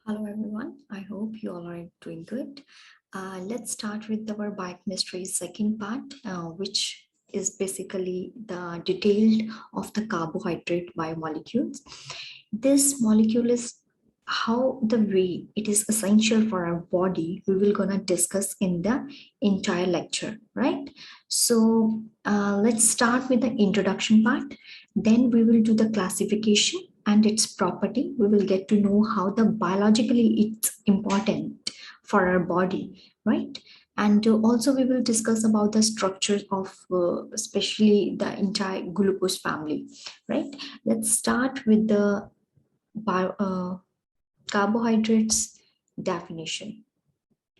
Hello everyone, I hope you all are doing good. Let's start with our biochemistry second part, which is basically the detailed of the carbohydrate biomolecules. This molecule is how the way it is essential for our body we will gonna discuss in the entire lecture, right? So let's start with the introduction part, then we will do the classification and its property. We will get to know how the biologically it's important for our body, right? And also we will discuss about the structure of especially the entire glucose family, right? Let's start with the carbohydrates definition.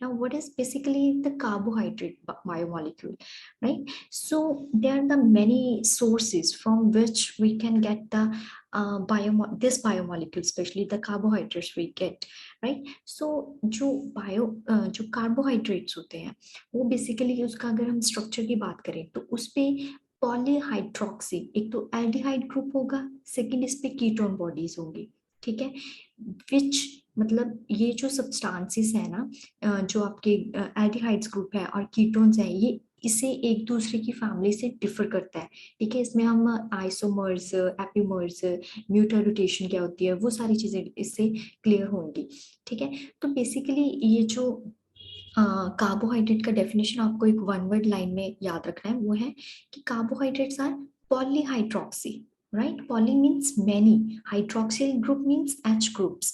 Now, what is basically the carbohydrate biomolecule, right? So there are the many sources from which we can get the this biomolecule, especially the carbohydrates we get, right? So जो carbohydrates होते हैं, वो basically उसका अगर हम structure की बात करें, तो उसपे पॉलीहाइड्रोक्सी, एक तो एल्डिहाइड ग्रुप होगा, सेकंड इस पे कीटोन बॉडीज होंगी, ठीक है? विच मतलब ये जो सब्सटेंसेस है ना, जो आपके एल्डिहाइड्स ग्रुप है और कीटोन्स है, ये इसे एक दूसरे की फैमिली से डिफर करता है, ठीक है? इसमें हम आइसोमर्स, एपिमर्स, न्यूट्रल रोटेशन क्या होती है, वो सारी चीजें इससे क्लियर होंगी, ठीक है? तो बेसिकली ये जो कार्बोहाइड्रेट का डेफिनेशन आपको एक वन वर्ड लाइन में याद रखना है, वो है कि carbohydrates are polyhydroxy, right? Poly means many, hydroxyl group means H groups,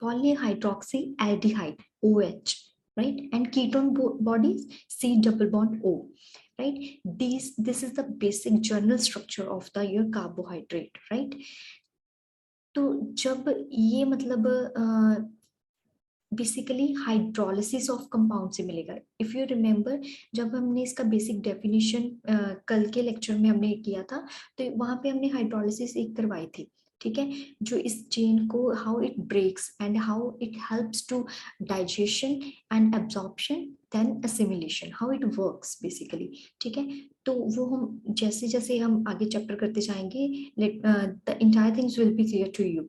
polyhydroxyaldehyde, OH, right? And ketone bodies, C double bond O, right? This is the basic general structure of the your carbohydrate, right? तो जब ये मतलब basically hydrolysis of compound से मिलेगा। If you remember, जब हमने इसका basic definition कल के लेक्चर में हमने किया था, तो वहां पे हमने हाइड्रोलिसिस एक करवाई थी, ठीक है? जो इस चेन को how it breaks and how it helps to digestion and absorption then assimilation, how it works basically, ठीक है? तो वो हम जैसे जैसे हम आगे चैप्टर करते जाएंगे, the entire things will be clear to you,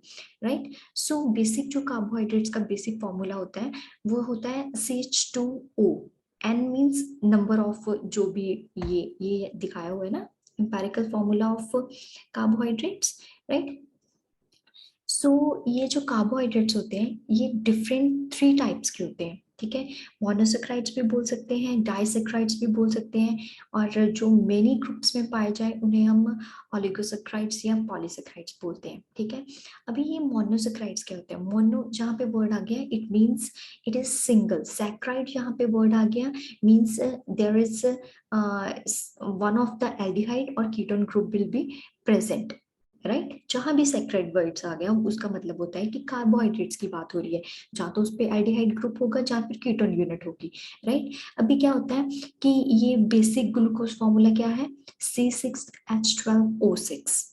right? So basic जो कार्बोहाइड्रेट्स का बेसिक फॉर्मूला होता है, वो होता है CH2O। N means number of, जो भी ये दिखाया हुआ है ना, empirical formula of carbohydrates, right? So ये जो कार्बोहाइड्रेट्स होते हैं, ये डिफरेंट 3 टाइप्स के होते हैं, ठीक है? मोनोसेक्राइड्स भी बोल सकते हैं, डाइसेक्राइड्स भी बोल सकते हैं, और जो मेनी ग्रुप्स में पाए जाए उन्हें हम ओलिगोसेक्राइड्स या पॉलीसेक्राइड्स बोलते हैं, ठीक है? अभी ये मोनोसेक्राइड्स क्या होते हैं? मोनो जहाँ पे वर्ड आ गया, it means it is single. Saccharide यहाँ पे वर्ड आ गया means there is one of the aldehyde और ketone group will be present, right? जहां भी सेक्रेड वर्ड्स आ गया उसका मतलब होता है कि कार्बोहाइड्रेट्स की बात हो रही है, जहाँ तो उस पे एल्डिहाइड ग्रुप होगा, जहाँ फिर कीटोन यूनिट होगी, राइट? अभी क्या होता है कि ये बेसिक ग्लूकोज फॉर्मूला क्या है? C6H12O6।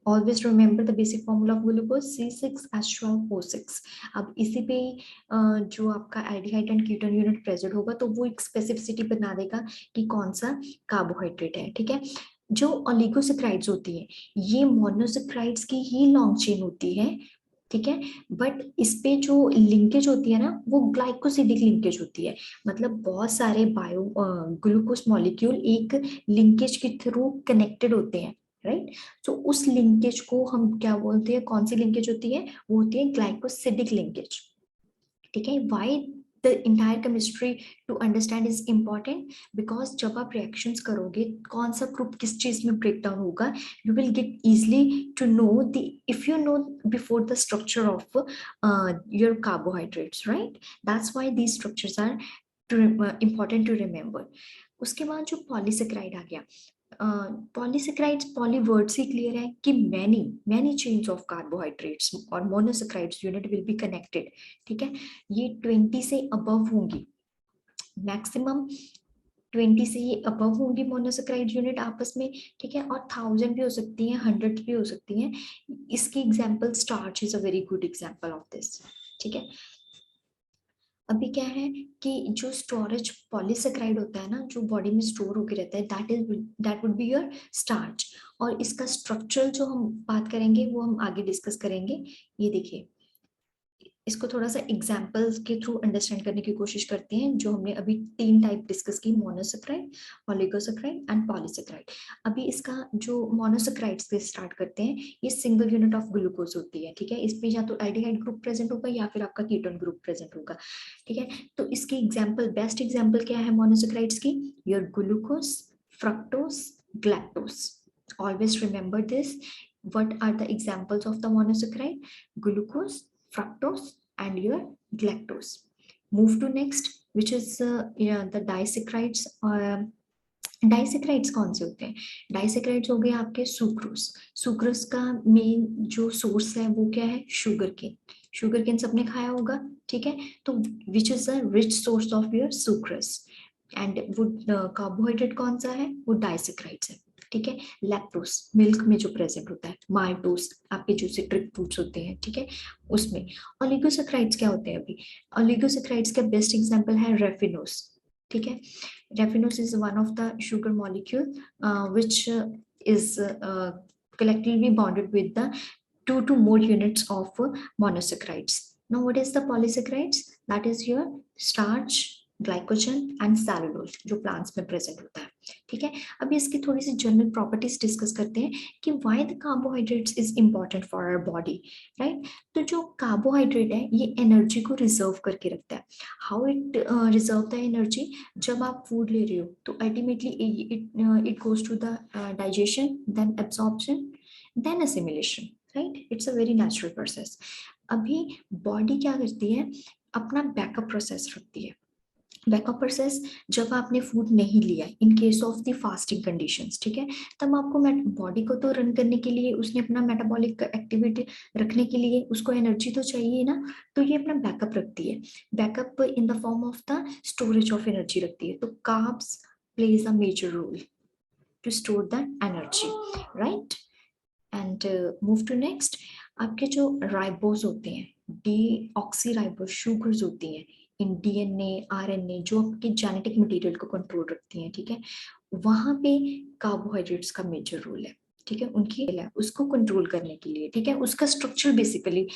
Always remember the basic formula of glucose, C6H12O6। अब इसी पे जो आपका aldehyde and ketone unit present होगा, तो वो एक स्पेसिफिसिटी बना देगा कि कौन सा कार्बोहाइड्रेट है, ठीक है? जो ओलिगोसेक्राइड्स होती है, ये मोनोसेक्राइड्स की ही लॉन्ग चेन होती है, ठीक है? बट इस पे जो लिंकेज होती है ना, वो ग्लाइकोसिडिक लिंकेज होती है। मतलब बहुत सारे ग्लूकोज मॉलिक्यूल एक लिंकेज के थ्रू कनेक्टेड होते हैं, राइट? तो उस लिंकेज को हम क्या बोलते हैं? कौन सी लिंकेज होती है? वो होती है ग्लाइकोसिडिक लिंकेज, ठीक है? Why the entire chemistry to understand is important, because जब आप रिएक्शंस करोगे, कौन सा ग्रुप किस चीज में ब्रेक डाउन होगा, you will get easily to know the, if you know before the structure of your carbohydrates, right? That's why these structures are important to remember। उसके बाद जो पॉलीसेक्राइड आ गया, पॉलीसेक्राइड्स, पॉली वर्ड से clear है कि many many chains of carbohydrates और monosaccharides unit will be connected, ठीक है? ये 20 से अबव होंगी, मैक्सिमम 20 से ये अबव होंगी मोनोसेक्राइड यूनिट आपस में, ठीक है? और 1000 भी हो सकती हैं, 100 भी हो सकती हैं। इसकी example starch is a very good example of this, ठीक है? अभी क्या है कि जो स्टोरेज पॉलीसेक्राइड होता है ना, जो बॉडी में स्टोर होकर रहता है, that would be your starch. और इसका स्ट्रक्चर जो हम बात करेंगे वो हम आगे डिस्कस करेंगे। ये देखिए, इसको थोड़ा सा एग्जाम्पल्स के थ्रू अंडरस्टैंड करने की कोशिश करते हैं, जो हमने अभी 3 टाइप डिस्कस की, मोनोसेक्राइड, ओलिगोसेक्राइड एंड पॉलीसेक्राइड। अभी इसका जो मोनोसेक्राइड से स्टार्ट करते हैं, ये सिंगल यूनिट ऑफ ग्लूकोज होती है, ठीक है। इस पे या तो एल्डिहाइड ग्रुप प्रेजेंट होगा या फिर आपका कीटोन ग्रुप प्रेजेंट होगा, ठीक है। तो इसकी एग्जाम्पल, बेस्ट एग्जाम्पल क्या है मोनोसेक्राइड्स की? Your glucose, fructose, galactose. Always remember this. What are the examples of the monosaccharide? Glucose, fructose, and your galactose. Move to next, which is the disaccharides. Disaccharides कौन से होते हैं? Disaccharides हो गए आपके सुक्रोज। सुक्रोज का main जो source है वो क्या है? Sugar cane. शुगर केन सबने खाया होगा, ठीक है। तो which is a rich source of your sucrose. And वो कार्बोहाइड्रेट कौन सा है? वो डाइसेक्राइड्स है, ठीक है। लैक्टोस मिल्क में जो प्रेजेंट होता है, माल्टोस आपके जो सिट्रिक फ्रूट्स होते हैं, ठीक है, उसमें। ओलिगोसेक्राइड्स क्या होते हैं? अभी ओलिगोसेक्राइड्स का बेस्ट एग्जांपल है रेफिनोस, ठीक है। रेफिनोस is one of the sugar molecule which is collectively bonded with the 2 to more units of monosaccharides. Now what is the polysaccharides? That is your starch, glycogen and cellulose, जो plants में present होता है, ठीक है। अभी इसकी थोड़ी सी general properties discuss करते हैं कि why the carbohydrates is important for our body, right. तो जो कार्बोहाइड्रेट है ये एनर्जी को रिजर्व करके रखता है। How it reserve the energy? जब आप फूड ले रहे हो तो ultimately it goes to the digestion, then absorption, then assimilation, right. It's a very natural process. अभी बॉडी क्या करती है? अपना बैकअप प्रोसेस रखती है। बैकअप प्रोसेस, जब आपने फूड नहीं लिया in case of the fasting conditions, ठीक है, तब आपको बॉडी को तो रन करने के लिए, उसने अपना मेटाबॉलिक एक्टिविटी रखने के लिए उसको एनर्जी तो चाहिए ना, तो ये अपना बैकअप रखती है। Backup in the form of the storage of energy रखती है। तो carbs plays a major role to store the energy, right. And move to next. आपके जो राइबोस होते हैं, डीऑक्सी राइबोस शुगर्स होती हैं इन डीएनए, आरएनए, जो आपके जेनेटिक मटेरियल को कंट्रोल रखती हैं, ठीक है। वहां पे कार्बोहाइड्रेट्स का मेजर रोल है, ठीक है। उनकी उसको कंट्रोल करने के लिए, ठीक है, उसका स्ट्रक्चर बेसिकली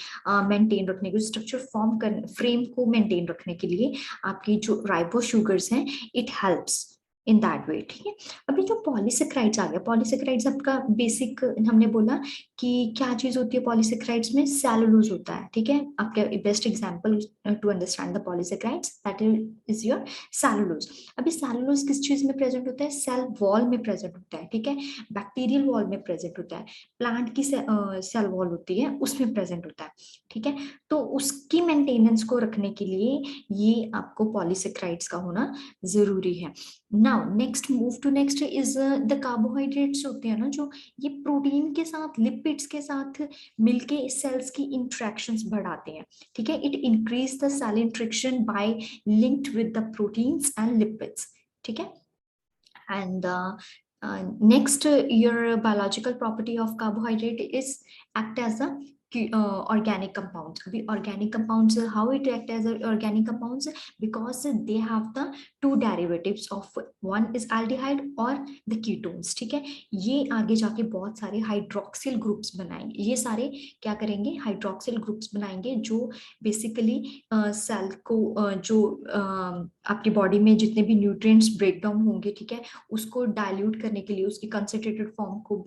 मेंटेन रखने के, स्ट्रक्चर फॉर्म करने, फ्रेम को मेंटेन रखने के लिए आपकी जो राइबो शुगर्स हैं, it helps in that way, ठीक है। अभी जो पॉलीसेक्राइड्स आ गया, पॉलीसेक्राइड्स आपका बेसिक हमने बोला कि क्या चीज होती है पॉलीसेक्राइड्स में? सेलुलोज होता है, ठीक है। आपका best example to understand the polysaccharides, that is your cellulose. अभी सेलुलोज किस चीज में प्रेजेंट होता है? सेल वॉल में प्रेजेंट होता है, ठीक है। बैक्टीरियल वॉल में प्रेजेंट होता है, प्लांट की सेल वॉल होती है उसमें प्रेजेंट होता है, ठीक है। तो उसकी मेंटेनेंस को रखने के लिए ये आपको पॉलीसेक्राइड्स का होना जरूरी है। Now next, move to next is the carbohydrates होते हैं ना, जो ये प्रोटीन के साथ, लिपिड्स के साथ मिलके सेल्स की इंट्रैक्शंस बढ़ाते हैं, ठीक है। It increase the cell interaction by linked with the proteins and lipids, ठीक है। And next, your biological property of carbohydrate is act as a organic compounds. अभी organic compounds, how it act as a organic compounds? Because they have the 2 derivatives of, one is aldehyde और the ketones, ठीक है। ये आगे जाके बहुत सारे hydroxyl groups बनाएंगे, ये सारे क्या करेंगे? हाइड्रोक्सिल ग्रुप्स बनाएंगे, जो बेसिकली सेल को जो आपकी बॉडी में जितने भी न्यूट्रिएंट्स ब्रेक डाउन होंगे, ठीक है, उसको डाइल्यूट करने के लिए, उसकी कंसंट्रेटेड फॉर्म को,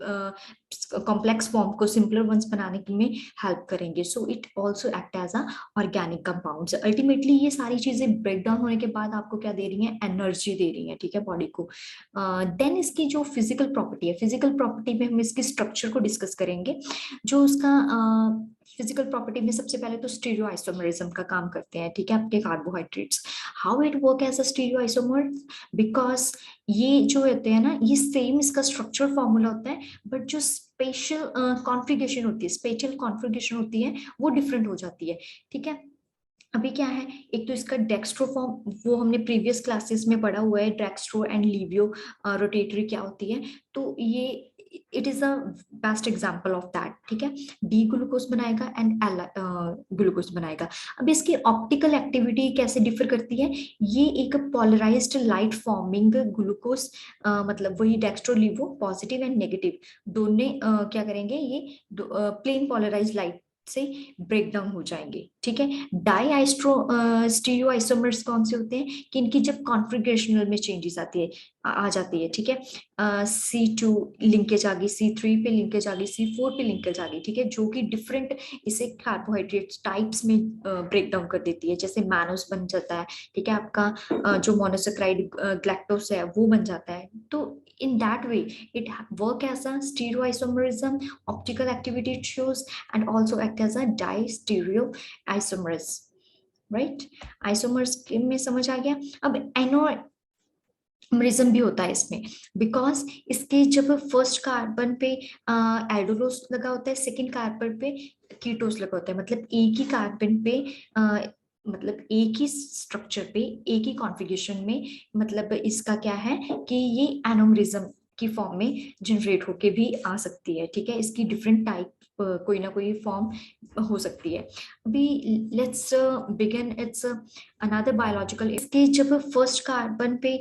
कॉम्प्लेक्स फॉर्म को सिंपलर वंस बनाने के में हेल्प करेंगे। So it also act as a organic compounds. Ultimately ये सारी चीजें ब्रेक डाउन होने के बाद आपको क्या दे रही हैं? एनर्जी दे रही हैं, ठीक है, बॉडी को। देन इसकी जो फिजिकल प्रॉपर्टी है, फिजिकल प्रॉपर्टी में हम इसकी स्ट्रक्चर को डिस्कस करेंगे। जो उसका फिजिकल प्रॉपर्टी में सबसे पहले तो स्टीरियोआइसोमरिज्म का काम करते हैं, ठीक है, आपके carbohydrates. How it work as a stereoisomer? Because ये जो होते हैं ना, ये सेम इसका स्ट्रक्चर फॉर्मूला होता है, बट जो स्पेशल कॉन्फ़िगरेशन होती है, स्पेशल कॉन्फ़िगरेशन होती है, वो डिफरेंट हो जाती है, ठीक है। अभी क्या है? एक तो इसका डेक्स्ट्रो फॉर्म, वो हमने प्रीवियस क्लासेस में पढ़ा हुआ है, डेक्स्ट्रो एंड लीवियो रोटेटरी क्या होती है, तो ये it is a best example of that, ठीक है। डी ग्लूकोज बनाएगा एंड एल ग्लूकोज बनाएगा। अब इसकी ऑप्टिकल एक्टिविटी कैसे डिफर करती है? ये एक पोलराइज्ड लाइट फॉर्मिंग ग्लूकोज, मतलब वही डेक्स्ट्रो लीवो, पॉजिटिव एंड नेगेटिव दोनों क्या करेंगे? ये प्लेन पोलराइज्ड लाइट से ब्रेक डाउन हो जाएंगे। ठीक है, डाई आइस्ट्रो स्टीरियो आइसोमर्स कौन से होते हैं कि इनकी जब कॉन्फ़िगरेशनल में चेंजेस आती है आ जाती है। ठीक है, C2 लिंकेज आ गई, C3 पे लिंकेज आ गई, C4 पे लिंकेज आ गई। ठीक है, जो कि डिफरेंट इसे कार्बोहाइड्रेट टाइप्स में ब्रेक डाउन कर देती है, जैसे मैनोस बन जाता है। ठीक है, आपका जो मोनोसेक्राइड ग्लैक्टोस है वो बन जाता है। तो in that way it work as a stereoisomerism, optical activity it shows, and also act as a distereoisomers, right? Isomers में समझ आ गया। अब एनोमरिज्म भी होता है इसमें, बिकॉज इसके जब फर्स्ट कार्बन पे एल्डोलोस लगा होता है, सेकंड कार्बन पे कीटोस लगा होता है, मतलब एक ही कार्बन पे मतलब एक ही स्ट्रक्चर पे एक ही कॉन्फ़िगरेशन में, मतलब इसका क्या है कि ये एनोमरिज्म की फॉर्म में जनरेट होके भी आ सकती है। ठीक है, इसकी डिफरेंट टाइप कोई ना कोई फॉर्म हो सकती है। अभी let's begin it's another biological. इसके जब फर्स्ट कार्बन पे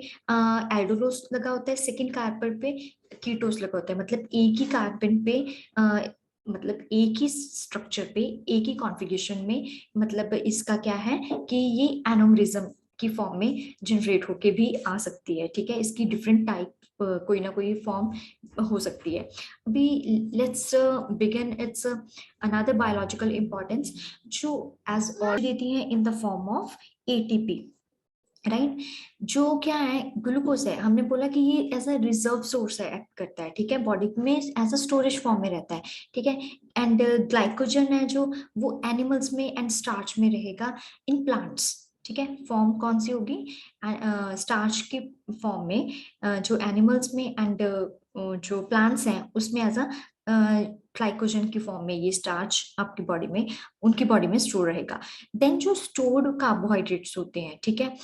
एल्डोलोस लगा होता है, सेकंड कार्बन पे कीटोस लगा होता है, मतलब एक ही कार्बन पे मतलब एक ही स्ट्रक्चर पे एक ही कॉन्फ़िगरेशन में, मतलब इसका क्या है कि ये एनोमरिज्म की फॉर्म में जनरेट होके भी आ सकती है। ठीक है, इसकी डिफरेंट टाइप कोई ना कोई फॉर्म हो सकती है। अभी let's begin it's another biological importance, जो एज ऑल देती है in the form of ATP, right? जो क्या है, ग्लूकोज है, हमने बोला कि ये एज अ रिजर्व सोर्स है, एक्ट करता है। ठीक है, बॉडी में एज अ स्टोरेज फॉर्म में रहता है। ठीक है, एंड ग्लाइकोजन है जो वो एनिमल्स में एंड स्टार्च में रहेगा इन प्लांट्स। ठीक है, फॉर्म कौन सी होगी, स्टार्च की फॉर्म में जो एनिमल्स में एंड जो प्लांट्स हैं उसमें एज अ ग्लाइकोजन की फॉर्म में ये स्टार्च आपकी बॉडी में, उनकी बॉडी में स्टोर रहेगा। देन जो स्टोर्ड कार्बोहाइड्रेट्स होते हैं, ठीक है,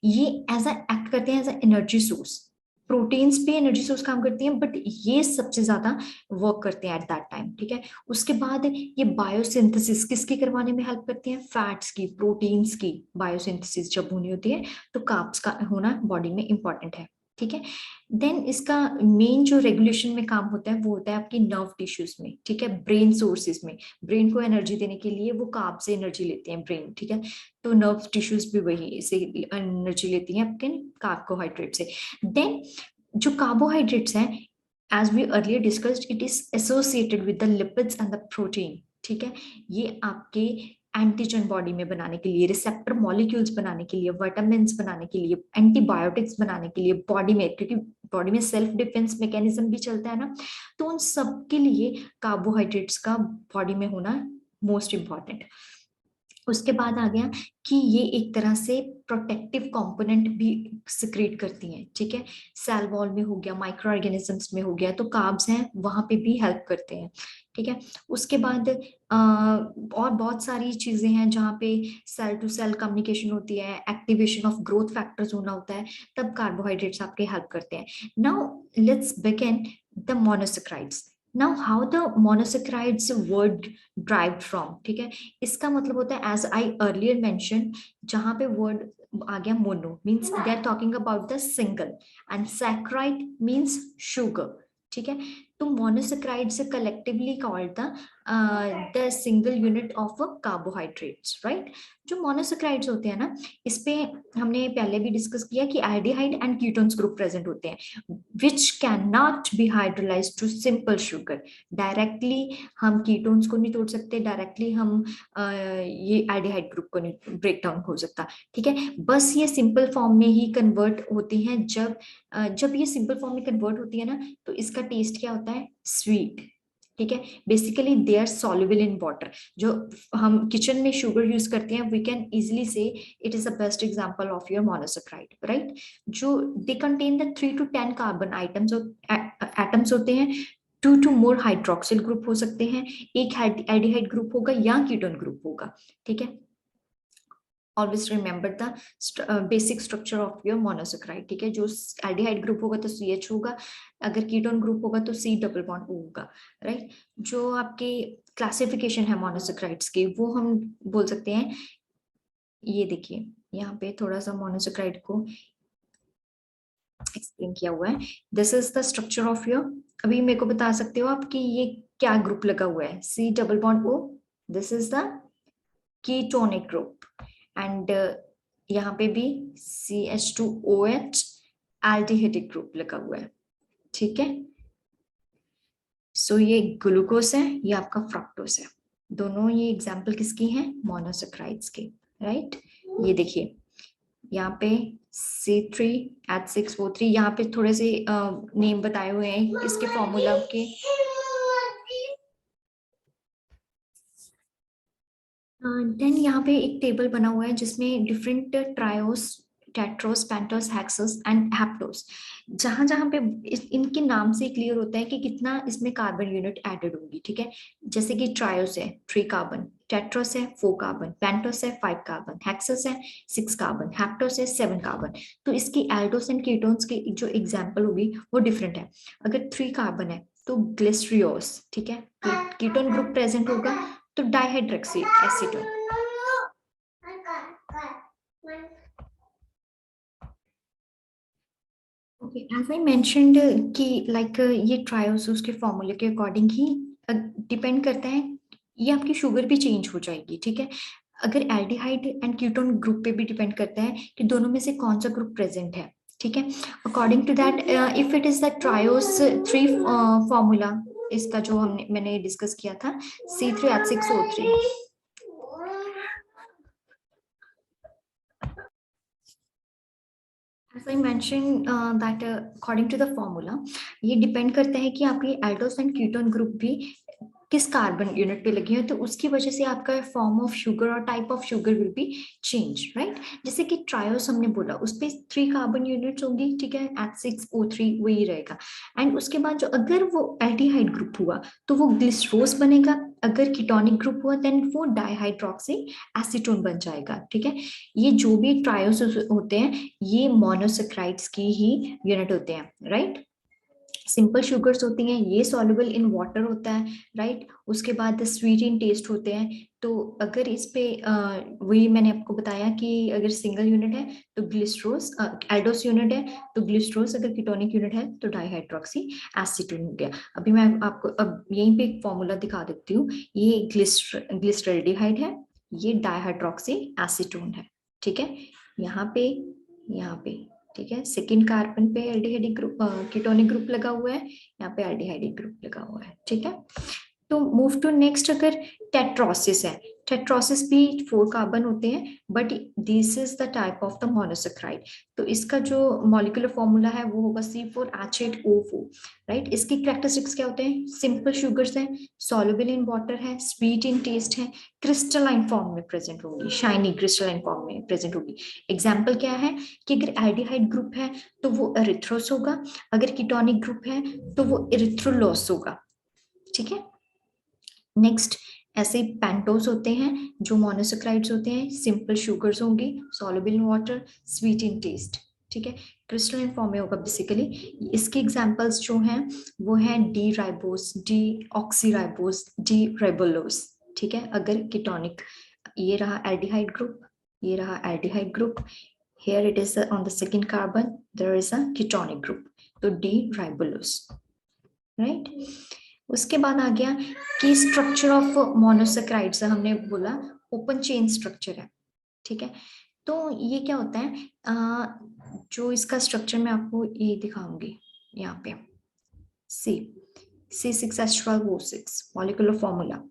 ये एज अ एक्ट करते हैं as a energy source. Proteins भी एनर्जी सोर्स काम करती हैं, बट ये सबसे ज्यादा वर्क करते हैं एट दैट टाइम। ठीक है, उसके बाद ये बायोसिंथेसिस किसकी करवाने में हेल्प करती हैं, फैट्स की, प्रोटीन्स की बायोसिंथेसिस जब होनी होती है तो कार्ब्स का होना बॉडी में इंपॉर्टेंट है। ठीक है, देन इसका मेन जो रेगुलेशन में काम होता है वो होता है आपकी नर्व टिश्यूज में। ठीक है, ब्रेन सोर्सेज में, ब्रेन को एनर्जी देने के लिए वो कार्ब से एनर्जी लेते हैं ब्रेन। ठीक है, तो नर्व टिश्यूज भी वही से एनर्जी लेती हैं आपके कार्बोहाइड्रेट से। देन जो कार्बोहाइड्रेट्स हैं, as we earlier discussed, it is associated with the lipids and the protein. ठीक है, ये आपके एंटीजन बॉडी में बनाने के लिए, रिसेप्टर मॉलिक्यूल्स बनाने के लिए, विटामिन बनाने के लिए, एंटीबायोटिक्स बनाने के लिए बॉडी में, क्योंकि बॉडी में सेल्फ डिफेंस मैकेनिज्म भी चलता है ना, तो उन सब के लिए कार्बोहाइड्रेट्स का बॉडी में होना मोस्ट इंपॉर्टेंट। उसके बाद आ गया कि ये एक तरह से प्रोटेक्टिव कंपोनेंट भी सिक्रेट करती हैं। ठीक है, सेल वॉल में हो गया, माइक्रो ऑर्गेनिजम्स में हो गया, तो कार्ब्स हैं वहां पे भी हेल्प करते हैं। ठीक है, उसके बाद और बहुत सारी चीजें हैं जहाँ पे सेल टू सेल कम्युनिकेशन होती है, एक्टिवेशन ऑफ ग्रोथ फैक्टर्स होना होता है, तब कार्बोहाइड्रेट्स आपके हेल्प करते हैं। Now let's begin the monosaccharides. Now how the monosaccharides word derived from. ठीक है, इसका मतलब होता है एज आई अर्लियर मेंशन, जहां पे वर्ड आ गया mono means they are talking about the single, and saccharide means sugar. ठीक है, तो monosaccharides collectively called the single unit of carbohydrates, right? जो मोनोसेक्राइड्स होते हैं ना, इस पे हमने पहले भी डिस्कस किया कि aldehyde and ketones group present होते हैं, which can not be hydrolysed to simple sugar. Directly हम कीटोन्स को नहीं तोड़ सकते, डायरेक्टली हम ये एल्डिहाइड ग्रुप को नहीं ब्रेक डाउन हो सकता। ठीक है, बस ये सिंपल फॉर्म में ही कन्वर्ट होती हैं। जब ये सिंपल फॉर्म में कन्वर्ट होती है ना, तो इसका टेस्ट क्या होता है, स्वीट। ठीक है, basically they are soluble in water. जो हम किचन में शुगर यूज करते हैं, वी कैन इजिली से it is the best example of your monosaccharide, right? जो they contain the 3 to 10 carbon items atoms होते हैं, 2 to more हाइड्रोक्सिल ग्रुप हो सकते हैं, एक एल्डिहाइड ग्रुप होगा या कीटोन ग्रुप होगा। ठीक है, always remember the basic structure of your monosaccharide. ठीक है, जो एल्डिहाइड ग्रुप होगा तो CH होगा, अगर कीटोन ग्रुप होगा तो C डबल बॉन्ड O होगा, राइट? जो आपके क्लासिफिकेशन है मोनोसेक्राइड्स के, वो हम बोल सकते हैं, ये देखिए यहाँ पे थोड़ा सा मोनोसेक्राइड को एक्सप्लेन किया हुआ है। This is the structure of your, अभी मेरे को बता सकते हो आप कि ये क्या ग्रुप लगा हुआ है, C double bond O, this is the ketonic group and यहाँ पे भी CH2OH एल्डिहाइडिक ग्रुप लगा हुआ है, ठीक है। सो ये ग्लूकोज है, ये आपका फ्रक्टोज है। दोनों ये एग्जाम्पल किसकी हैं? मोनोसैकेराइड्स की, राइट। ये देखिए यहाँ पे C3H6O3, यहाँ पे थोड़े से नेम बताए हुए हैं इसके फॉर्मूला के। देन यहाँ पे एक टेबल बना हुआ है जिसमें different triose, tetrose, pentose, hexose and heptose, जहां जहां पे इनके नाम से क्लियर होता है कि कितना इसमें कार्बन यूनिट एडेड होगी, ठीक है। जैसे कि ट्रायोस है 3 कार्बन, टेट्रोस है 4 कार्बन, पेंटोस है 5 कार्बन, हेक्सोस है 6 कार्बन, हेप्टोस है 7 कार्बन। तो इसकी एल्डोस एंड कीटोन्स की जो एग्जाम्पल होगी वो डिफरेंट है। अगर 3 कार्बन है तो ग्लिसरियोस, ठीक है, कीटोन ग्रुप प्रेजेंट होगा, तो dihydroxy acetone. Okay, as I mentioned कि लाइक ये ट्रायोसोस के फॉर्मूले के अकॉर्डिंग ही डिपेंड करता है, ये आपकी शुगर भी चेंज हो जाएगी, ठीक है। अगर एल्डिहाइड एंड कीटोन ग्रुप पे भी डिपेंड करता है कि दोनों में से कौन सा ग्रुप प्रेजेंट है, ठीक है। According to that if it is the triose 3 formula, इसका जो मैंने डिस्कस किया था C3H6O3, as I mentioned that according to the formula, ये डिपेंड करता है कि आपकी एल्डोस एंड कीटोन ग्रुप भी किस कार्बन यूनिट पे लगी है, तो उसकी वजह से आपका फॉर्म ऑफ शुगर और type of sugar will be change, right. जैसे कि ट्रायोस हमने बोला उस पे 3 कार्बन यूनिट्स होंगी, ठीक है, H6O3 वही रहेगा। एंड उसके बाद जो अगर वो एल्डिहाइड ग्रुप हुआ तो वो ग्लिसरोस बनेगा, अगर कीटोनिक ग्रुप हुआ देन वो डाइहाइड्रोक्सी एसीटोन बन जाएगा, ठीक है। ये जो भी ट्रायोस होते हैं ये मोनोसैकेराइड्स की ही यूनिट होते हैं, राइट। सिंपल शुगर्स होती हैं, ये सॉल्युबल इन वाटर होता है, राइट। उसके बाद स्वीट इन टेस्ट होते हैं। तो अगर इस पे वही मैंने आपको बताया कि अगर सिंगल यूनिट है तो ग्लिसरोस, एल्डोस यूनिट है तो ग्लिसरोस, अगर कीटोनिक यूनिट है तो डाइहाइड्रोक्सी एसीटोन हो गया। अभी मैं आपको अब यहीं पे एक फॉर्मूला दिखा देती हूँ। ये ग्लिसरल्डिहाइड है, ये डाइहाइड्रोक्सी एसीटोन है, ठीक है। यहाँ पे ठीक है, सेकेंड कार्बन पे एल्डिहाइडिक ग्रुप, कीटोनिक ग्रुप लगा हुआ है, यहाँ पे एल्डिहाइडिक ग्रुप लगा हुआ है, ठीक है। तो मूव टू नेक्स्ट, अगर टेट्रोसिस है, टेट्रोसिस भी 4 कार्बन होते हैं but this is the type of the monosaccharide. तो इसका जो मॉलिक्यूलर फॉर्मूला है वो होगा C4H8O4, राइट। इसकी कैरेक्टरिस्टिक्स क्या होते हैं? सिंपल शुगर्स है, सॉल्युबल इन वाटर है, स्वीट इन टेस्ट है, क्रिस्टलाइन फॉर्म में प्रेजेंट होगी, शाइनी क्रिस्टलाइन फॉर्म में प्रेजेंट होगी। एग्जाम्पल क्या है कि अगर एल्डिहाइड ग्रुप है तो वो एरिथ्रोस होगा, अगर कीटोनिक ग्रुप है तो वो एरिथ्रोलोस होगा, ठीक है। नेक्स्ट, ऐसे पेंटोस होते हैं जो मोनोसैकेराइड्स होते हैं, सिंपल शुगर्स होंगी, soluble in water, sweet in taste, ठीक है, क्रिस्टलाइन फॉर्म में होगा बेसिकली। इसके एग्जांपल्स जो हैं वो हैं D ribose, D oxyribose, D ribulose, ठीक है। अगर कीटोनिक, ये रहा एल्डिहाइड ग्रुप, ये रहा aldehyde group, here it is on the second carbon there is a ketonic group, तो डी राइबोलोस, राइट। उसके बाद आ गया कि स्ट्रक्चर ऑफ मोनोसैकेराइड्स, हमने बोला ओपन चेन स्ट्रक्चर है, ठीक है। तो ये क्या होता है, जो इसका स्ट्रक्चर मैं आपको ये दिखाऊंगी यहाँ पे, C6H12O6 मॉलिक्यूलर फॉर्मूला।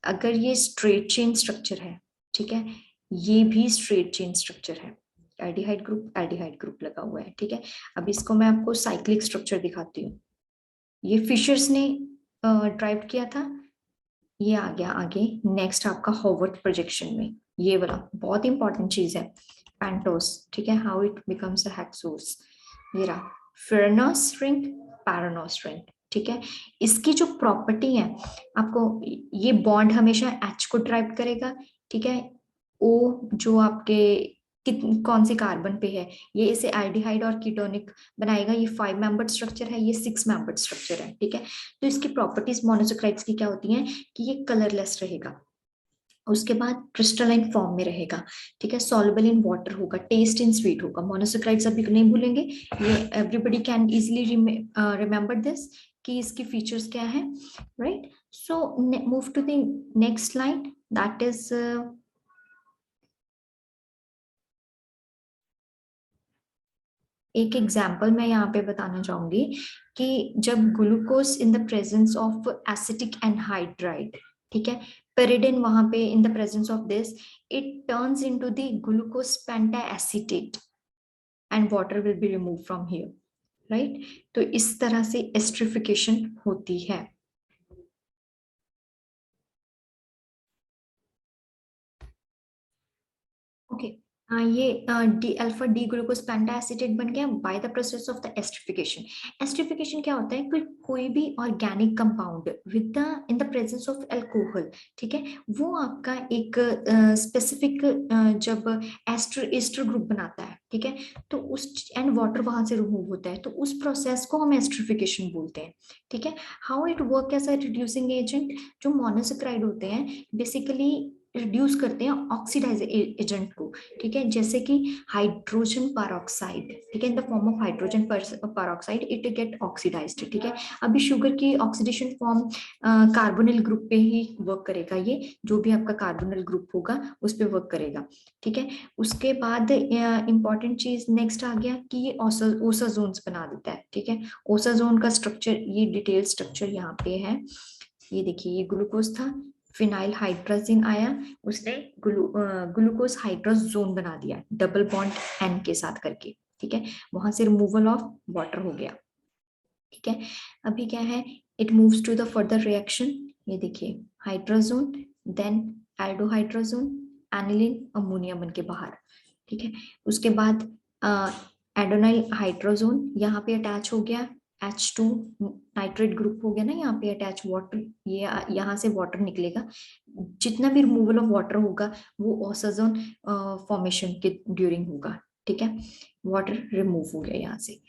अगर ये स्ट्रेट चेन स्ट्रक्चर है, ठीक है, ये भी स्ट्रेट चेन स्ट्रक्चर है, एल्डिहाइड ग्रुप लगा हुआ है, ठीक है। अब इसको मैं आपको साइक्लिक स्ट्रक्चर दिखाती हूँ। ये फिशर्स ने ड्राइव किया था, ये आ गया आगे। नेक्स्ट आपका होवर्थ प्रोजेक्शन में ये वाला बहुत इंपॉर्टेंट चीज है, पेंटोस, ठीक है, how it becomes a hexose. ये रहा फेरनोस रिंग, पैरानोस रिंग, ठीक है। इसकी जो प्रॉपर्टी है आपको, ये बॉन्ड हमेशा H को ड्राइव करेगा, ठीक है। O जो आपके कौन सी कार्बन पे है, ये इसे एल्डिहाइड और कीटोनिक बनाएगा। ये 5 मेंबर्ड स्ट्रक्चर है, ये 6 मेंबर्ड स्ट्रक्चर है, ठीक है। तो इसकी प्रॉपर्टीज मोनोसैकेराइड्स की क्या होती हैं कि ये कलरलेस रहेगा, उसके बाद क्रिस्टलाइन फॉर्म में रहेगा, ठीक है, सॉल्युबल इन वाटर होगा, टेस्ट इन स्वीट होगा। मोनोसैकेराइड्स अभी नहीं भूलेंगे, ये everybody can easily remember this कि इसकी फीचर्स क्या है, right. So move to the next slide. That is एक एग्जाम्पल मैं यहाँ पे बताना चाहूंगी कि जब glucose in the presence of acetic anhydride, ठीक है, पेरिडिन वहां पे in the presence of this it turns into the glucose penta acetate and water will be remove from here, right. तो इस तरह से एस्ट्रिफिकेशन होती है। ओके, ये D alpha D glucose penta acetate बन गया by the process of the esterification. Esterification क्या होता है कि कोई भी organic compound with the in the presence of alcohol, ठीक है, वो आपका एक स्पेसिफिक जब एस्टर एस्टर ग्रुप बनाता है, ठीक है, तो उस एंड वाटर वहां से रिमूव होता है, तो उस प्रोसेस को हम एस्ट्रिफिकेशन बोलते हैं, ठीक है। How it work as a reducing agent, जो मोनोसेक्राइड होते हैं बेसिकली रिड्यूस करते हैं ऑक्सीडाइज एजेंट को, ठीक है, जैसे कि हाइड्रोजन परऑक्साइड, ठीक है, in the form of hydrogen peroxide it get oxidised, ठीक है। अभी शुगर की ऑक्सीडेशन फॉर्म कार्बोनिल ग्रुप पे ही वर्क करेगा, ये जो भी आपका कार्बोनिल ग्रुप होगा उस पे वर्क करेगा, ठीक है। उसके बाद इंपॉर्टेंट चीज नेक्स्ट आ गया कि ये ओसाजोन्स बना देता है, ठीक है। ओसाजोन का स्ट्रक्चर, ये डिटेल स्ट्रक्चर यहाँ पे है, ये देखिए, ये ग्लूकोज था, फिनाइल हाइड्राजीन आया, उसने ग्लूकोज हाइड्रोजोन बना दिया डबल बॉन्ड एन के साथ करके, ठीक है, वहां से रिमूवल ऑफ वाटर हो गया, ठीक है। अभी क्या है, it moves to the further reaction, ये देखिए hydrazone, then aldohydrazone, aniline, ammonia बन के बाहर, ठीक है। उसके बाद एडोनाइल हाइड्रोजोन यहाँ पे अटैच हो गया, H2 नाइट्रेट ग्रुप हो गया ना यहाँ पे अटैच, वाटर, ये यहाँ से वाटर निकलेगा, जितना भी रिमूवल ऑफ वाटर होगा वो ओसाजोन फॉर्मेशन के ड्यूरिंग होगा, ठीक है, वाटर रिमूव हो गया यहाँ से।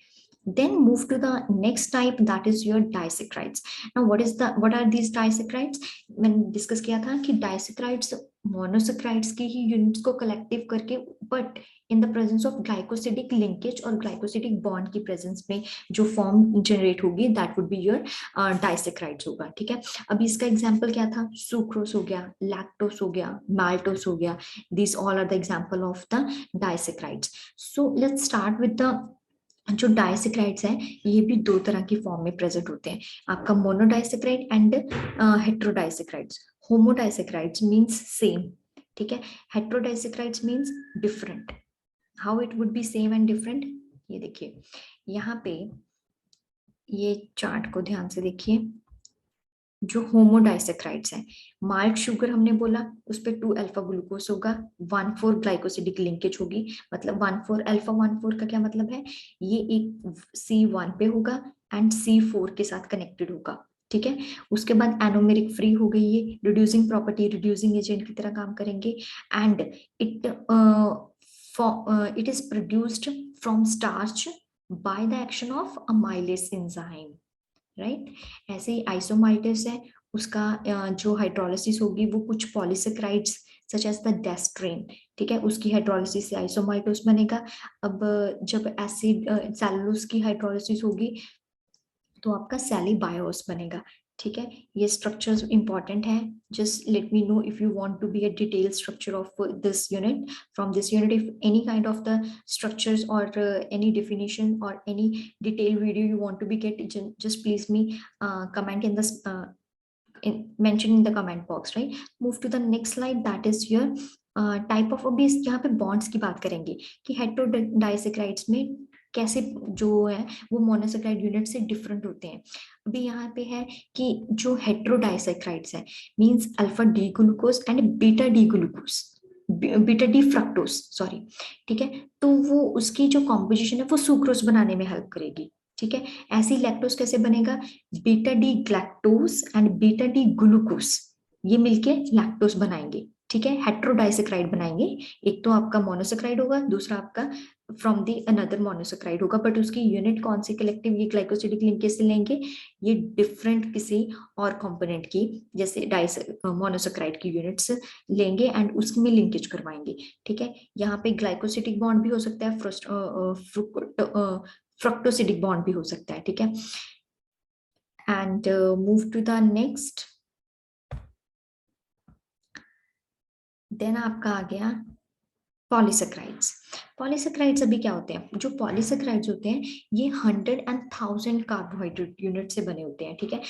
Then move to the next type, that is your disaccharides. Now what are these disaccharides? मैंने डिस्कस किया था कि disaccharides मोनोसेक्राइड्स की ही यूनिट्स को कलेक्टिव करके but in the presence of glycosidic linkage और ग्लाइकोसिडिक बॉन्ड की प्रेजेंस में जो फॉर्म जनरेट होगी that would be your disaccharides होगा, ठीक है। अभी इसका एग्जांपल क्या था, सुक्रोस हो गया, लैक्टोस हो गया, माल्टोस हो गया, this all are the example of the disaccharides. So let's start with the जो डाइसेक्राइड्स हैं, ये भी दो तरह की फॉर्म में प्रेजेंट होते हैं, आपका monodisaccharide and heterodisaccharides. Homodisaccharides means same, ठीक है, heterodisaccharides means different. How it would be same and different, ये देखिए यहाँ पे, ये चार्ट को ध्यान से देखिए, जो होमोडाइसेक्राइड्स हैं, माल्ट शुगर हमने बोला, उस पे 2 अल्फा ग्लूकोज होगा, 1,4 ग्लाइकोसिडिक लिंकेज होगी, मतलब 1,4 अल्फा 1,4 का क्या मतलब है, ये एक C1 पे होगा एंड C4 के साथ कनेक्टेड होगा, ठीक है। उसके बाद एनोमेरिक फ्री हो गई, ये रिड्यूसिंग प्रॉपर्टी, रिड्यूसिंग एजेंट की तरह काम करेंगे, and it it is produced from starch by the action of amylase enzyme, right. ऐसे ही आइसोमाइटिस है, उसका जो हाइड्रोलिसिस होगी वो कुछ पॉलीसेक्राइड्स सच एज द डेस्ट्रेन, ठीक है, उसकी हाइड्रोलिसिस से आइसोमाइटोस बनेगा। अब जब एसिड सेलुलोज की हाइड्रोलिसिस होगी तो आपका सैलिबायोस बनेगा, ठीक है। ये स्ट्रक्चर्स इंपॉर्टेंट है, just let me know if you want to be a detailed structure of this unit, from this unit if any kind of the structures or any definition or any detailed video you want to be get, just please me comment in this mention in the comment box, right। move to the next slide, that is your type of, अभी यहाँ पे bonds की बात करेंगे कि हेट्रोडाइसेक्राइड्स में कैसे जो है वो मोनोसेक्राइड यूनिट से डिफरेंट होते हैं। अभी यहाँ पे है कि जो हेट्रोडाइसेक्राइड्स है means alpha D glucose and beta D glucose, beta D fructose sorry, ठीक है, तो वो उसकी जो कॉम्पोजिशन है वो सुक्रोज बनाने में हेल्प करेगी, ठीक है। ऐसे ही लैक्टोज कैसे बनेगा, beta D galactose and beta D glucose, ये मिलके लैक्टोज बनाएंगे, ठीक है, हेट्रोडाइसेक्राइड बनाएंगे। एक तो आपका मोनोसेक्राइड होगा, दूसरा आपका फ्रॉम दी अनदर मोनोसेक्राइड होगा, बट उसकी यूनिट कौन सी कलेक्टिव, ये ग्लाइकोसिडिक लिंकेज से लेंगे, ये डिफरेंट किसी और कंपोनेंट की जैसे मोनोसेक्राइड की यूनिट्स लेंगे एंड उसमें लिंकेज करवाएंगे, ठीक है। यहाँ पे ग्लाइकोसिडिक बॉन्ड भी हो सकता है, फ्रक्टोसिडिक बॉन्ड भी हो सकता है, ठीक है। And move to the next, then आपका आ गया पॉलीसेक्राइड्स। पॉलीसेक्राइड्स अभी क्या होते हैं, जो पॉलीसेक्राइड्स होते हैं ये 100 and 1000 कार्बोहाइड्रेट यूनिट से बने होते हैं, ठीक है।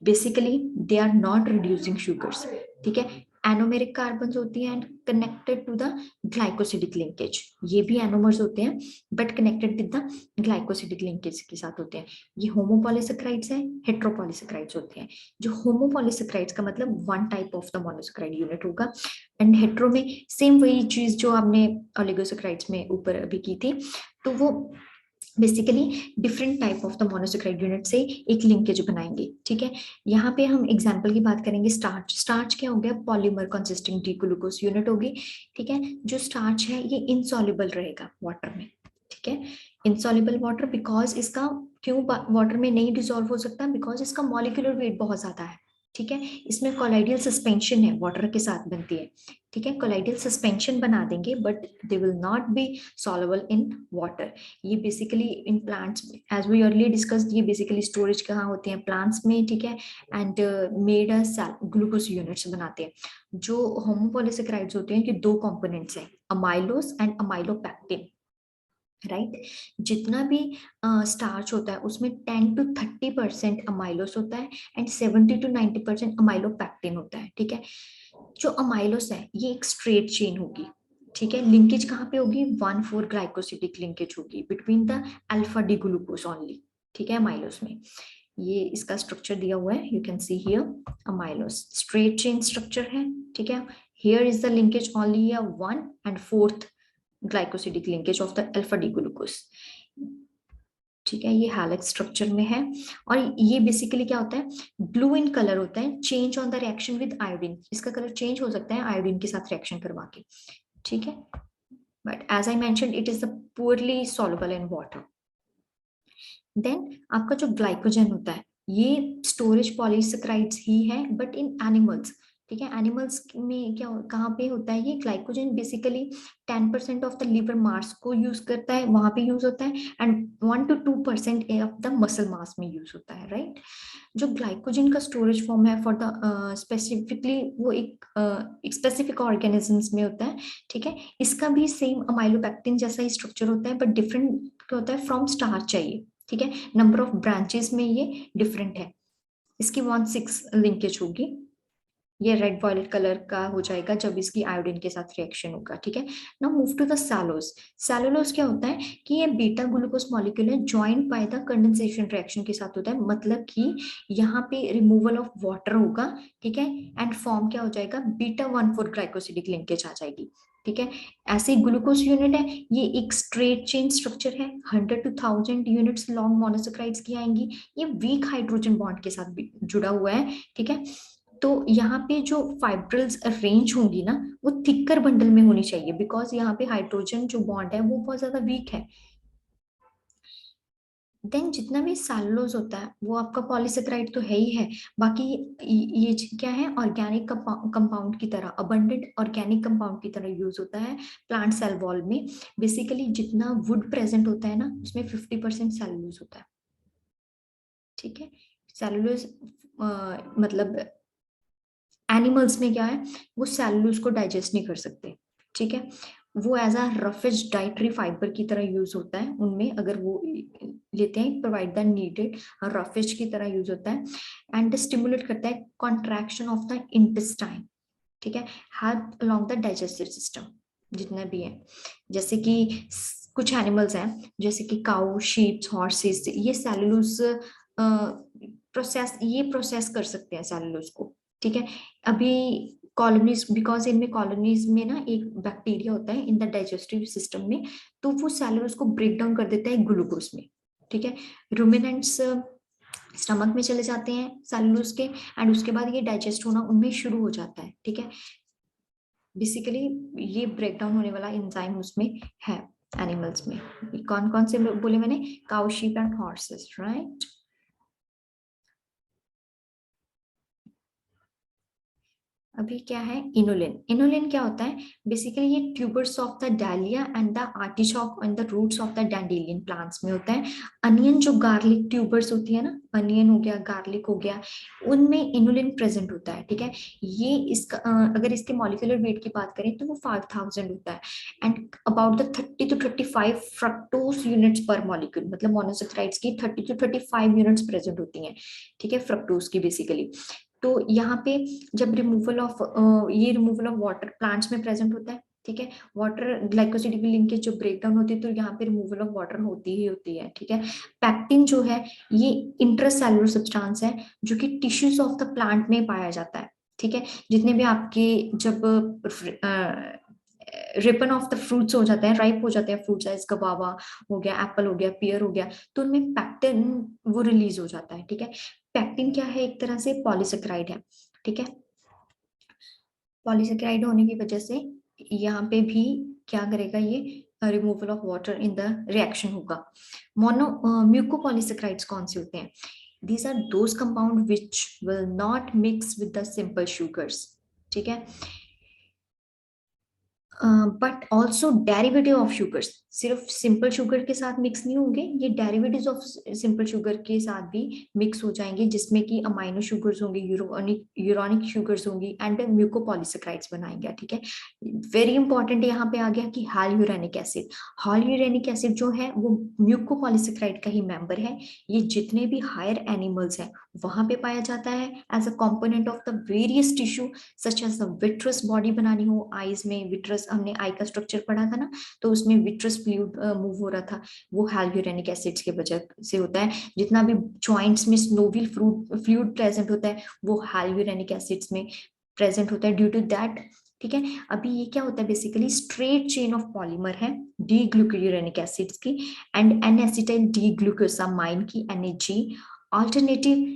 Basically they are not reducing sugars, ठीक है। एनोमेरिक कार्बन होती हैं and connected to the glycosidic linkage, ये भी एनोमर्स होते हैं but connected with the glycosidic linkage के साथ होते हैं। ये होमोपॉलीसेक्राइड्स है, हेट्रोपॉलीसेक्राइड्स होते हैं। जो होमोपॉलीसेक्राइड्स का मतलब one type of the monosaccharide unit होगा, एंड हेट्रो में सेम वही चीज जो हमने ओलिगोसेक्राइड्स में ऊपर अभी की थी, तो वो basically different type of the monosaccharide unit से एक लिंकेज बनाएंगे, ठीक है। यहाँ पे हम एग्जांपल की बात करेंगे स्टार्च। स्टार्च क्या हो गया, polymer consisting D glucose unit होगी, ठीक है। जो स्टार्च है ये इनसॉल्युबल रहेगा वाटर में, ठीक है। इनसॉल्युबल वाटर बिकॉज इसका क्यों वाटर में नहीं डिसॉल्व हो सकता, बिकॉज इसका मॉलिक्यूलर वेट बहुत ज्यादा है, ठीक है। इसमें कोलाइडियल सस्पेंशन है, वाटर के साथ बनती है, ठीक है। कोलाइडियल सस्पेंशन बना देंगे but they will not be soluble in water. ये basically in plants, as we earlier discussed, ये बेसिकली स्टोरेज कहाँ होते हैं, प्लांट्स में, ठीक है। And made a glucose units बनाते हैं। जो होमोपॉलीसेक्राइड्स होते हैं कि दो कंपोनेंट्स हैं, अमाइलोस एंड अमाइलोपैक्टिन, राइट। जितना भी स्टार्च होता है उसमें 10 to 30% अमाइलोस होता है एंड 70 to 90% अमाइलोपैक्टिन होता है, ठीक है। जो अमाइलोस है ये एक स्ट्रेट चेन होगी, ठीक है। लिंकेज कहाँ पे होगी, 1,4 ग्लाइकोसिडिक लिंकेज होगी between the alpha D glucose only, ठीक है। अमाइलोस में ये इसका स्ट्रक्चर दिया हुआ है, you can see here amylose straight chain structure है, ठीक है। Here is the linkage only 1/4 glycosidic linkage of the alpha D glucose, ठीक है। ये हैलिक्स स्ट्रक्चर में है और ये बेसिकली क्या होता है, ब्लू इन कलर होता है, change on the reaction with iodine, इसका कलर चेंज हो सकता है आयोडीन के साथ रिएक्शन करवा के, ठीक है। But as I mentioned it is the poorly soluble in water. Then आपका जो ग्लाइकोजन होता है ये स्टोरेज पॉलीसेक्राइड्स ही है बट इन एनिमल्स, ठीक है। एनिमल्स में क्या कहाँ पे होता है, ये glycogen basically 10% of the liver mass को यूज करता है, वहां पे यूज होता है, and 1 to 2% of the muscle mass में यूज होता है, राइट। जो ग्लाइकोजन का स्टोरेज फॉर्म है फॉर द स्पेसिफिकली वो एक स्पेसिफिक ऑर्गेनिजम्स में होता है, ठीक है। इसका भी सेम अमाइलोपैक्टिन जैसा ही स्ट्रक्चर होता है बट डिफरेंट होता है, फ्रॉम स्टार्च चाहिए, ठीक है। नंबर ऑफ ब्रांचेस में ये डिफरेंट है, इसकी 1/6 लिंकेज होगी। ये रेड वॉयलेट कलर का हो जाएगा जब इसकी आयोडीन के साथ रिएक्शन होगा, ठीक है। Now move to the cellulose. Cellulose क्या होता है कि ये बीटा ग्लूकोज मॉलिक्यूल है, joint by the condensation reaction के साथ होता है, मतलब कि यहाँ पे रिमूवल ऑफ वाटर होगा, ठीक है। एंड फॉर्म क्या हो जाएगा, β 1,4 ग्लाइकोसिडिक लिंकेज आ जाएगी, ठीक है। ऐसे ग्लूकोज यूनिट है, ये एक स्ट्रेट चेन स्ट्रक्चर है, 100 to 1000 यूनिट्स लॉन्ग मोनोसेक्राइड्स की आएंगी, ये वीक हाइड्रोजन बॉन्ड के साथ भी जुड़ा हुआ है, ठीक है। तो यहाँ पे जो फाइब्रिल्स अरेंज होंगी ना वो थिकर बंडल में होनी चाहिए, बिकॉज यहाँ पे हाइड्रोजन जो बॉन्ड है वो बहुत ज्यादा वीक है। देन जितना भी सेलुलोज होता है वो आपका पॉलीसेक्राइड तो है ही है, बाकी ये क्या है, ऑर्गेनिक कंपाउंड की तरह, अबंडेंट ऑर्गेनिक कंपाउंड की तरह यूज होता है प्लांट सेल वॉल में। बेसिकली जितना वुड प्रेजेंट होता है ना उसमें 50% सेलुलोज होता है, ठीक है। सेलुलोज मतलब एनिमल्स में क्या है, वो सेलुलोज को डाइजेस्ट नहीं कर सकते, ठीक है। वो as a roughage dietary fibre की तरह यूज होता है उनमें, अगर वो लेते हैं, प्रोवाइड द नीडेड रफेज की तरह यूज होता है, एंड स्टिमुलेट करता है कॉन्ट्रैक्शन ऑफ द इंटेस्टाइन, ठीक है, help along the digestive system जितना भी है। जैसे कि कुछ एनिमल्स हैं जैसे कि काउ, शीप, हॉर्सेस, ये सेलुलोज प्रोसेस कर सकते हैं सेलुलोज को, ठीक है। अभी कॉलोनीज, बिकॉज इनमें कॉलोनीज में ना एक बैक्टीरिया होता है इन द डाइजेस्टिव सिस्टम में, तो वो सेलुलोज को ब्रेक डाउन कर देता है ग्लूकोज में, ठीक है। रूमिनेंट्स स्टमक में चले जाते हैं सेलुलोज के, एंड उसके बाद ये डाइजेस्ट होना उनमें शुरू हो जाता है, ठीक है। बेसिकली ये ब्रेक डाउन होने वाला एंजाइम उसमें है एनिमल्स में। कौन कौन से बोले मैंने, cow, sheep and horses, right. अभी क्या है इनुलिन। इनुलिन क्या होता है बेसिकली, ये tubers of the dahlia and the artichoke and the roots of the dandelion plants में होता है। अनियन जो गार्लिक ट्यूबर्स होती है ना, अनियन हो गया, गार्लिक हो गया, उनमें इनुलिन प्रेजेंट होता है। ठीक है, ये इसका अगर इसके मॉलिक्यूलर वेट की बात करें तो वो 5000 होता है। And about the 30 to 35 fructose units पर मॉलिक्यूल, मतलब मोनोसेक्राइड्स की 30 to 35 यूनिट्स प्रेजेंट होती हैं। ठीक है, फ्रक्टोज की बेसिकली। तो यहाँ पे जब रिमूवल ऑफ ये रिमूवल ऑफ वाटर प्लांट्स में प्रेजेंट होता है। ठीक है, वाटर ग्लाइकोसिडिक लिंकेज जो ब्रेक डाउन होती है तो यहाँ पे रिमूवल ऑफ वाटर होती ही होती है। ठीक है, पैक्टिन जो है ये इंट्रासेलुलर सब्सटेंस है जो कि टिश्यूज ऑफ द प्लांट में पाया जाता है। ठीक है, जितने भी आपके जब रिपन ऑफ द फ्रूट्स हो जाते हैं, राइप हो जाते हैं फ्रूट, साइज गवावा हो गया, एप्पल हो गया, पियर हो गया, तो उनमें पैक्टिन वो रिलीज हो जाता है। ठीक है, पैक्टिन क्या है, एक तरह से पॉलीसेक्राइड है। ठीक है, पॉलीसेक्राइड होने की वजह से यहाँ पे भी क्या करेगा, ये removal of water in the reaction होगा। मोनो म्यूकोपॉलीसेक्राइड्स कौन से होते हैं? these are those compound which will not mix with the simple sugars. ठीक है, but also derivative of sugars, सिर्फ सिंपल शुगर के साथ मिक्स नहीं होंगे, ये डेरिवेटिव्स ऑफ सिंपल शुगर के साथ भी मिक्स हो जाएंगे, जिसमें कि अमाइनो शुगर्स होंगी, यूरोनिक शुगर्स होंगी एंड म्यूकोपॉलीसेक्राइड्स बनाएंगे। ठीक है, वेरी इंपॉर्टेंट यहाँ पे आ गया कि हालयूरेनिक एसिड। हालयूरेनिक एसिड जो है वो म्यूकोपॉलीसेक्राइड का ही मेंबर है। ये जितने भी हायर एनिमल्स हैं वहां पे पाया जाता है as a component of the various tissue such as the vitreous body बनानी हो, आईज में विट्रस, हमने आई का स्ट्रक्चर पढ़ा था ना, तो उसमें विट्रस फ्लूइड मूव हो रहा था, वो हालयूरेनिक एसिड्स के वजह से होता है। जितना भी जॉइंट्स में स्नोविल फ्लूइड प्रेजेंट होता है वो हालयूरेनिक एसिड्स में प्रेजेंट होता है ड्यू टू दैट। ठीक है, अभी ये क्या होता है basically, straight chain of polymer है डी ग्लूकोयूरेनिक एसिड्स की and N acetyl D glucosamine की NH alternative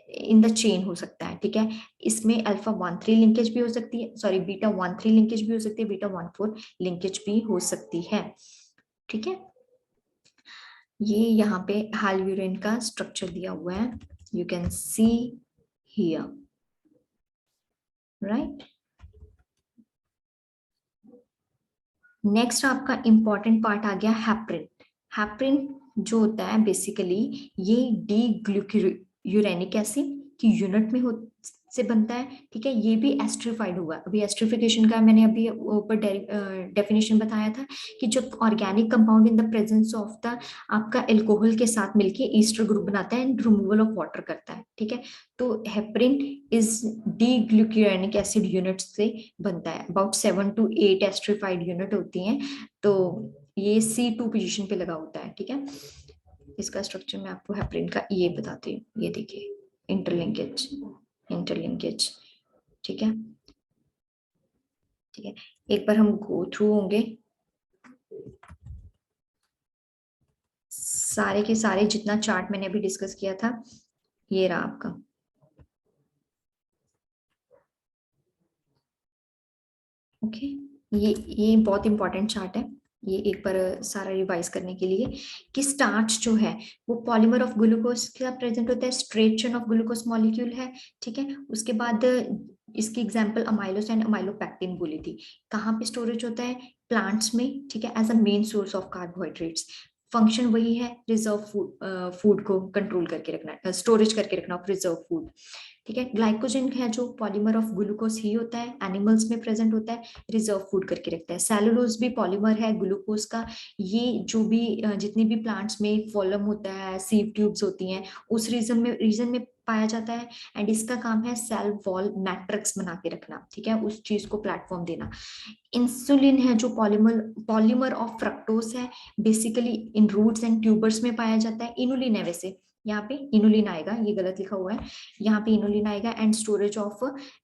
in the chain हो सकता है। ठीक है, इसमें अल्फा 1,3 लिंकेज भी हो सकती है, सॉरी बीटा 1,3 लिंकेज भी हो सकती है, बीटा 1,4 लिंकेज भी हो सकती है। ठीक है, ये यहाँ पे हालयूरिन का स्ट्रक्चर दिया हुआ है, you can see here, right. Next आपका इंपॉर्टेंट पार्ट आ गया हैप्रिन। हैप्रिन जो होता है बेसिकली ये डी ग्लूकोयूरेनिक एसिड की यूनिट में से बनता है। ठीक है, ये भी एस्ट्रिफाइड हुआ, अभी एस्ट्रिफिकेशन का मैंने अभी ऊपर डेफिनेशन बताया था कि जब organic compound in the presence of the आपका एल्कोहल के साथ मिलके ईस्टर ग्रुप बनाता है एंड रिमूवल ऑफ वाटर करता है। ठीक है, तो heparin is D glucuronic acid unit से बनता है, अबाउट 7 to 8 एस्ट्रिफाइड यूनिट होती हैं, तो ये C2 पोजीशन पे लगा होता है। ठीक है, इसका स्ट्रक्चर मैं आपको हेपरिन का ये बताती हूँ, ये देखिए इंटरलिंकेज, इंटरलिंकेज। ठीक है, ठीक है, एक बार हम गो थ्रू होंगे सारे के सारे, जितना चार्ट मैंने अभी डिस्कस किया था ये रहा आपका। ओके, ये बहुत इंपॉर्टेंट चार्ट है, ये एक बार सारा रिवाइज करने के लिए कि स्टार्च जो है वो पॉलीमर ऑफ ग्लूकोज के साथ प्रेजेंट होता है, straight chain of glucose molecule है। ठीक है, उसके बाद इसकी एग्जांपल अमाइलोस एंड अमाइलोपैक्टिन बोली थी। कहाँ पे स्टोरेज होता है? प्लांट्स में। ठीक है, as a main source of carbohydrates. Function वही है, रिजर्व फूड को कंट्रोल करके रखना, स्टोरेज करके रखना ऑफ रिजर्व फूड। ठीक है, ग्लाइकोजन है जो पॉलीमर ऑफ ग्लूकोज ही होता है, एनिमल्स में प्रेजेंट होता है, रिजर्व फूड करके रखता है। सेलुलोज भी पॉलीमर है ग्लूकोज का, ये जो भी जितने भी प्लांट्स में फोलम होता है, सीव ट्यूब्स होती हैं, उस रीजन में पाया जाता है एंड इसका काम है सेल वॉल मैट्रिक्स बना के रखना। ठीक है, उस चीज को प्लेटफॉर्म देना। इंसुलिन है जो पॉलीमर ऑफ फ्रक्टोज है, basically in roots and tubers में पाया जाता है। इनुलिन है वैसे, यहाँ पे इनुलिन आएगा, ये गलत लिखा हुआ है, यहाँ पे इनुलिन आएगा and storage of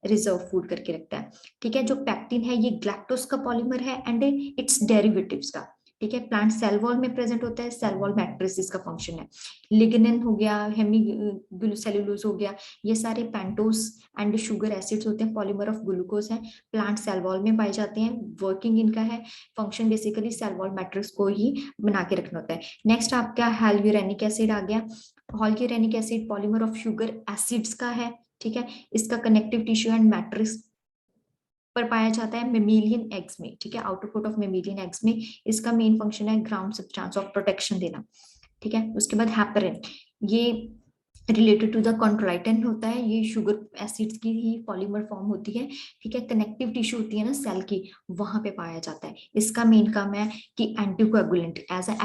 reserve food करके रखता है। ठीक है, जो पैक्टिन है ये ग्लैक्टोज का पॉलीमर है एंड इट्स डेरिवेटिव्स का। ठीक है, प्लांट सेल वॉल में प्रेजेंट होता है, सेल वॉल मैट्रिक्स इसका फंक्शन है। लिग्निन हो गया, हेमीसेलुलोज हो गया, ये सारे पेंटोस एंड शुगर एसिड्स होते हैं, पॉलीमर ऑफ ग्लूकोज है, प्लांट सेल वॉल में पाए जाते हैं। वर्किंग इनका है, function basically cell wall matrix को ही बना के रखना होता है। नेक्स्ट आपका हालयूरेनिक एसिड आ गया। Hyaluronic acid polymer of sugar acids का है। ठीक है, इसका कनेक्टिव टिश्यू एंड मैट्रिक्स पर पाया जाता है मेमेलियन एग्स में, ठीक है, outer coat of mammalian eggs में। इसका मेन फंक्शन है ग्राउंड सब्सटेंस ऑफ प्रोटेक्शन देना, ठीक है। उसके बाद हैपरिन, ये रिलेटेड टू द कॉन्ट्रोलाइटिन होता है, ये शुगर एसिड्स की ही पॉलीमर फॉर्म होती है, ठीक है। कनेक्टिव टिश्यू होती है ना सेल की, वहां पे पाया जाता है। इसका मेन काम है कि anticoagulant, as a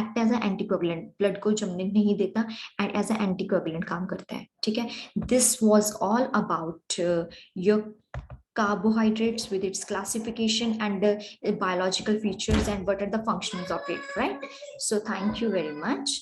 anticoagulant, blood को जमने नहीं देता एंड एज ए एंटीकोएगुलेंट काम करता है, ठीक है। This was all about your carbohydrates with its classification and biological features and what are the functions of it, right? So thank you very much.